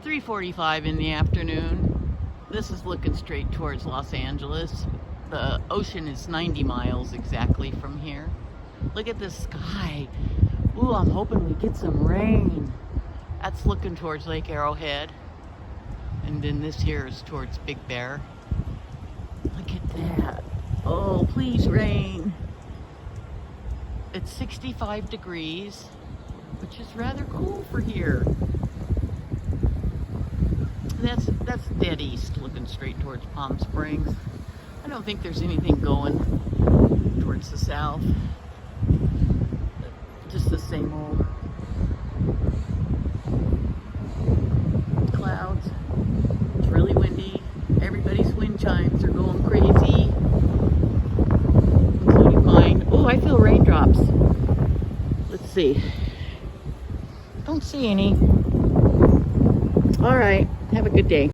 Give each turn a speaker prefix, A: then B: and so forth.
A: 3:45 in the afternoon. This is looking straight towards Los Angeles. The ocean is 90 miles exactly from here. Look at the sky. Ooh, I'm hoping we get some rain. That's looking towards Lake Arrowhead. And then this here is towards Big Bear. Look at that. Oh, please rain. It's 65 degrees, which is rather cool for here. That's dead east, looking straight towards Palm Springs. I don't think there's anything going towards the south. Just the same old clouds. It's really windy. Everybody's wind chimes are going crazy, including mine. Oh, I feel raindrops. Let's see. Don't see any. All right. Have a good day.